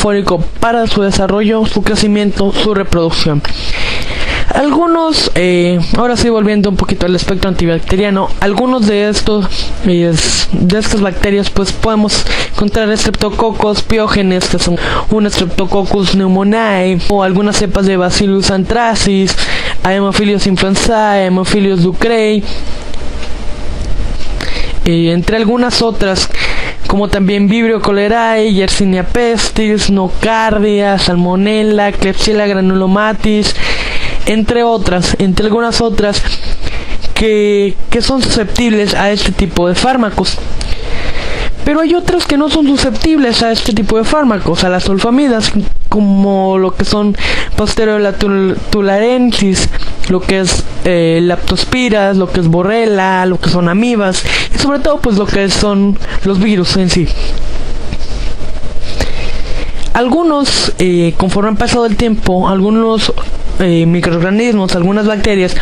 fólico para su desarrollo, su crecimiento, su reproducción. Algunos, ahora sí volviendo un poquito al espectro antibacteriano, algunos de estas bacterias pues podemos encontrar Streptococcus pyogenes, que son un Streptococcus pneumoniae, o algunas cepas de Bacillus anthracis, Haemophilus influenzae, Haemophilus ducreyi, entre algunas otras, como también Vibrio cholerae, Yersinia pestis, Nocardia, Salmonella, Klebsiella granulomatis, entre algunas otras que son susceptibles a este tipo de fármacos. Pero hay otras que no son susceptibles a este tipo de fármacos, a las sulfamidas, como lo que son Pasteurella tularensis, lo que es Leptospiras, lo que es Borrelia, lo que son amibas, y sobre todo pues lo que son los virus en sí. Algunos, conforme han pasado el tiempo, algunos microorganismos, algunas bacterias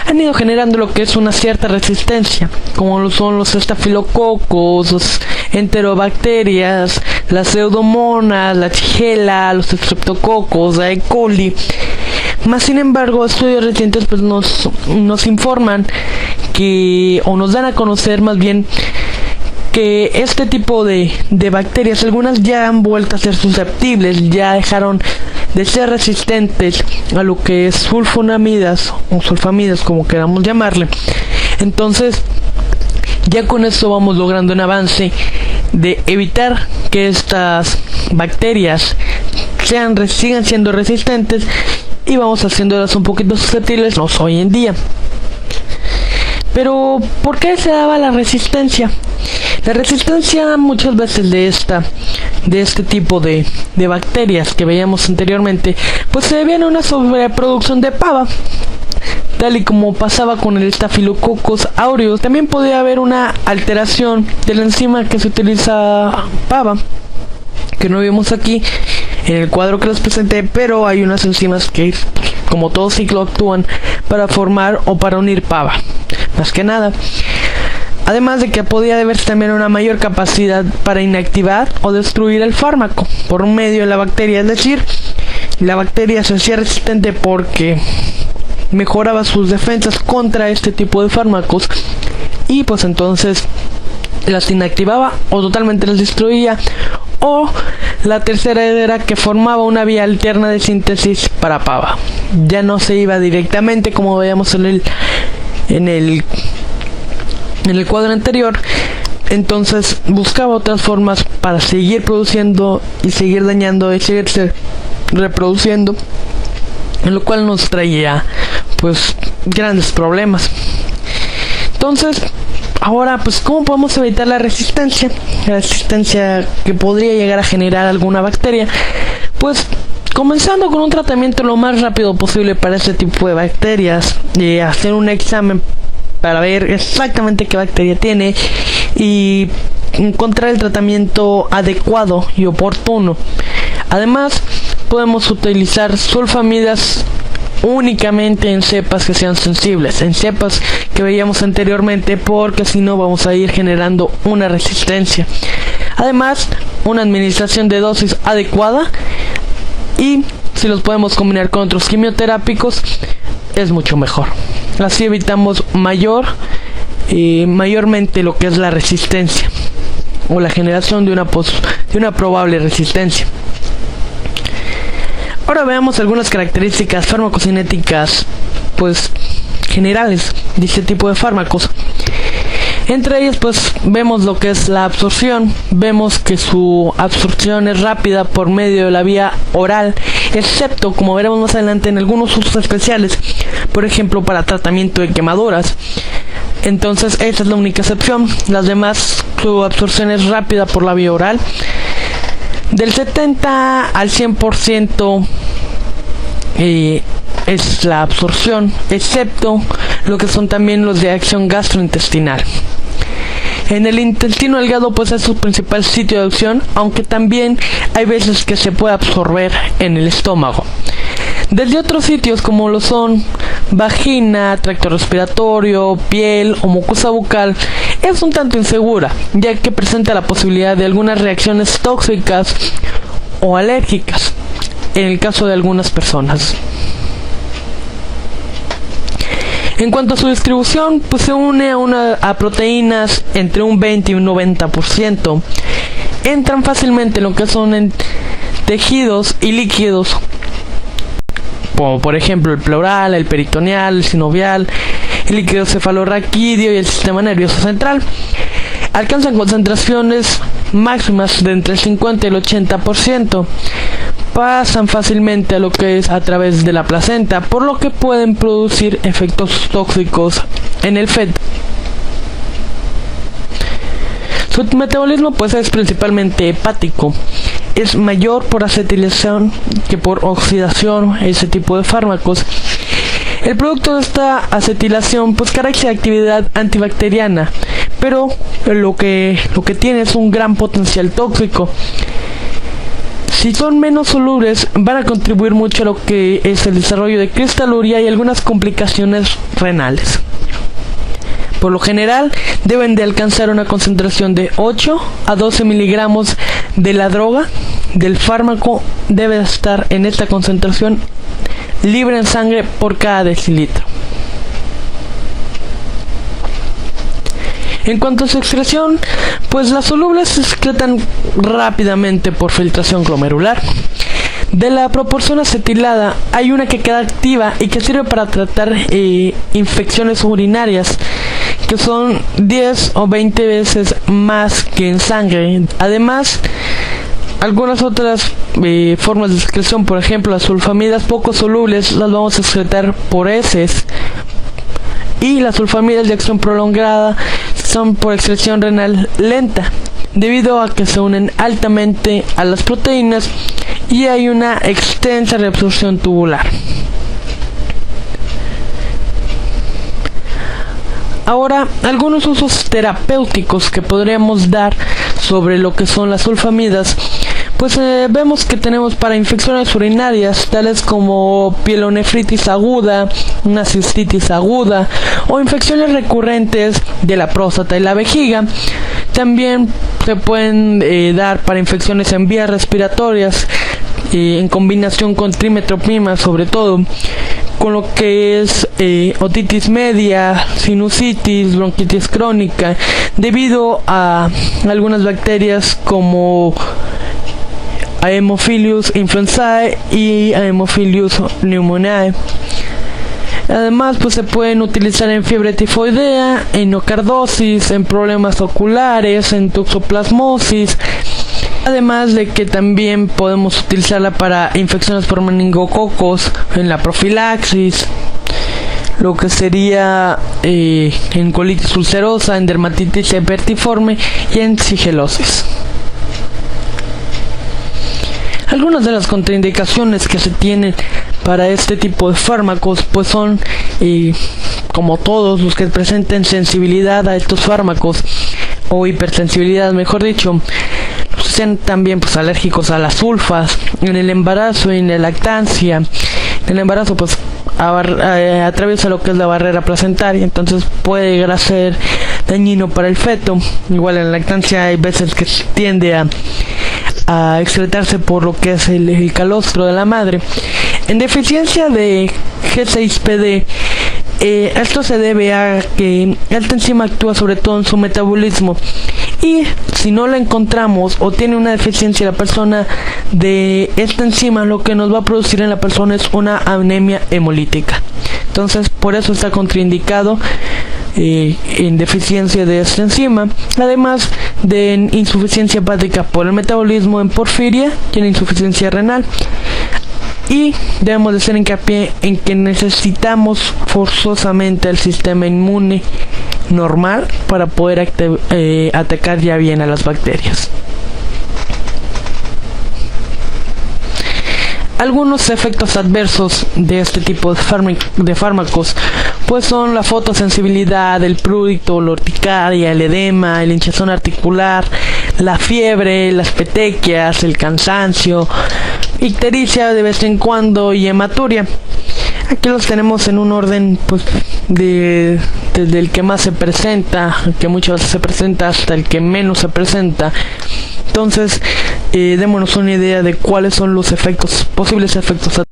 han ido generando lo que es una cierta resistencia, como lo son los estafilococos, los enterobacterias, las pseudomonas, la shigella, los streptococos, la E. coli. Más sin embargo, estudios recientes pues nos informan que, o nos dan a conocer más bien, que este tipo de bacterias, algunas ya han vuelto a ser susceptibles, ya dejaron de ser resistentes a lo que es sulfonamidas o sulfamidas, como queramos llamarle. Entonces, ya con esto vamos logrando un avance de evitar que estas bacterias sigan siendo resistentes, y vamos haciéndolas un poquito susceptibles hoy en día. Pero, ¿por qué se daba la resistencia? La resistencia muchas veces de este tipo de bacterias que veíamos anteriormente, pues se debía a una sobreproducción de pava, tal y como pasaba con el Staphylococcus aureus. También podía haber una alteración de la enzima que se utiliza pava, que no vemos aquí en el cuadro que les presenté, pero hay unas enzimas que, como todo ciclo, actúan para formar o para unir pava, más que nada. Además de que podía deberse también una mayor capacidad para inactivar o destruir el fármaco por medio de la bacteria, es decir, la bacteria se hacía resistente porque mejoraba sus defensas contra este tipo de fármacos, y pues entonces las inactivaba o totalmente las destruía. O la tercera era que formaba una vía alterna de síntesis para pava. Ya no se iba directamente, como veíamos en el cuadro anterior. Entonces buscaba otras formas para seguir produciendo y seguir dañando y seguirse reproduciendo, en lo cual nos traía pues grandes problemas. Entonces, ahora, pues, ¿cómo podemos evitar la resistencia? La resistencia que podría llegar a generar alguna bacteria. Pues, comenzando con un tratamiento lo más rápido posible para este tipo de bacterias, y hacer un examen para ver exactamente qué bacteria tiene y encontrar el tratamiento adecuado y oportuno. Además, podemos utilizar sulfamidas únicamente en cepas que sean sensibles, en cepas que veíamos anteriormente, porque si no vamos a ir generando una resistencia. Además, una administración de dosis adecuada, y si los podemos combinar con otros quimioterápicos es mucho mejor. Así evitamos mayormente lo que es la resistencia o la generación de una probable resistencia. Ahora veamos algunas características farmacocinéticas pues generales de este tipo de fármacos. Entre ellas pues vemos lo que es la absorción. Vemos que su absorción es rápida por medio de la vía oral, excepto, como veremos más adelante, en algunos usos especiales, por ejemplo para tratamiento de quemaduras. Entonces esa es la única excepción. Las demás, su absorción es rápida por la vía oral. Del 70 al 100% es la absorción, excepto lo que son también los de acción gastrointestinal. En el intestino delgado pues es su principal sitio de acción, aunque también hay veces que se puede absorber en el estómago. Desde otros sitios como lo son vagina, tracto respiratorio, piel o mucosa bucal, es un tanto insegura, ya que presenta la posibilidad de algunas reacciones tóxicas o alérgicas, en el caso de algunas personas. En cuanto a su distribución, pues se une a proteínas entre un 20 y un 90%. Entran fácilmente en lo que son en tejidos y líquidos, como por ejemplo el pleural, el peritoneal, el sinovial, el líquido cefalorraquídeo y el sistema nervioso central. Alcanzan concentraciones máximas de entre el 50 y el 80%. Pasan fácilmente a lo que es a través de la placenta, por lo que pueden producir efectos tóxicos en el feto. Su metabolismo pues es principalmente hepático. Es mayor por acetilación que por oxidación ese tipo de fármacos. El producto de esta acetilación pues carece de actividad antibacteriana, pero lo que tiene es un gran potencial tóxico. Si son menos solubles, van a contribuir mucho a lo que es el desarrollo de cristaluria y algunas complicaciones renales. Por lo general, deben de alcanzar una concentración de 8 a 12 miligramos de la droga. Del fármaco debe estar en esta concentración libre en sangre por cada decilitro. En cuanto a su excreción, pues las solubles se excretan rápidamente por filtración glomerular. De la proporción acetilada, hay una que queda activa y que sirve para tratar infecciones urinarias, que son 10 o 20 veces más que en sangre. Además, algunas otras formas de excreción, por ejemplo las sulfamidas poco solubles, las vamos a excretar por heces, y las sulfamidas de acción prolongada son por excreción renal lenta, debido a que se unen altamente a las proteínas y hay una extensa reabsorción tubular. Ahora, algunos usos terapéuticos que podríamos dar sobre lo que son las sulfamidas, pues vemos que tenemos para infecciones urinarias tales como pielonefritis aguda, una cistitis aguda o infecciones recurrentes de la próstata y la vejiga. También se pueden dar para infecciones en vías respiratorias, en combinación con trimetopima, sobre todo con lo que es otitis media, sinusitis, bronquitis crónica, debido a algunas bacterias como Haemophilus influenzae y Haemophilus pneumoniae. Además, pues se pueden utilizar en fiebre tifoidea, en nocardosis, en problemas oculares, en toxoplasmosis. Además de que también podemos utilizarla para infecciones por meningococos, en la profilaxis, lo que sería en colitis ulcerosa, en dermatitis herpetiforme y en sigelosis. Algunas de las contraindicaciones que se tienen para este tipo de fármacos pues son, como todos los que presenten sensibilidad a estos fármacos o hipersensibilidad, mejor dicho, sean también pues alérgicos a las sulfas, en el embarazo y en la lactancia. En el embarazo pues atraviesa lo que es la barrera placentaria, entonces puede llegar a ser dañino para el feto. Igual en la lactancia hay veces que tiende a excretarse por lo que es el calostro de la madre. En deficiencia de G6PD, esto se debe a que esta enzima actúa sobre todo en su metabolismo, y si no la encontramos o tiene una deficiencia la persona de esta enzima, lo que nos va a producir en la persona es una anemia hemolítica. Entonces por eso está contraindicado en deficiencia de esta enzima, además de insuficiencia hepática por el metabolismo, en porfiria y en insuficiencia renal. Y debemos de hacer hincapié en que necesitamos forzosamente el sistema inmune normal para poder atacar ya bien a las bacterias. Algunos efectos adversos de este tipo de fármacos pues son la fotosensibilidad, el prurito, la urticaria, el edema, el hinchazón articular, la fiebre, las petequias, el cansancio, ictericia de vez en cuando y hematuria. Aquí los tenemos en un orden pues desde el que más se presenta, el que muchas veces se presenta, hasta el que menos se presenta. Entonces démonos una idea de cuáles son los efectos, posibles efectos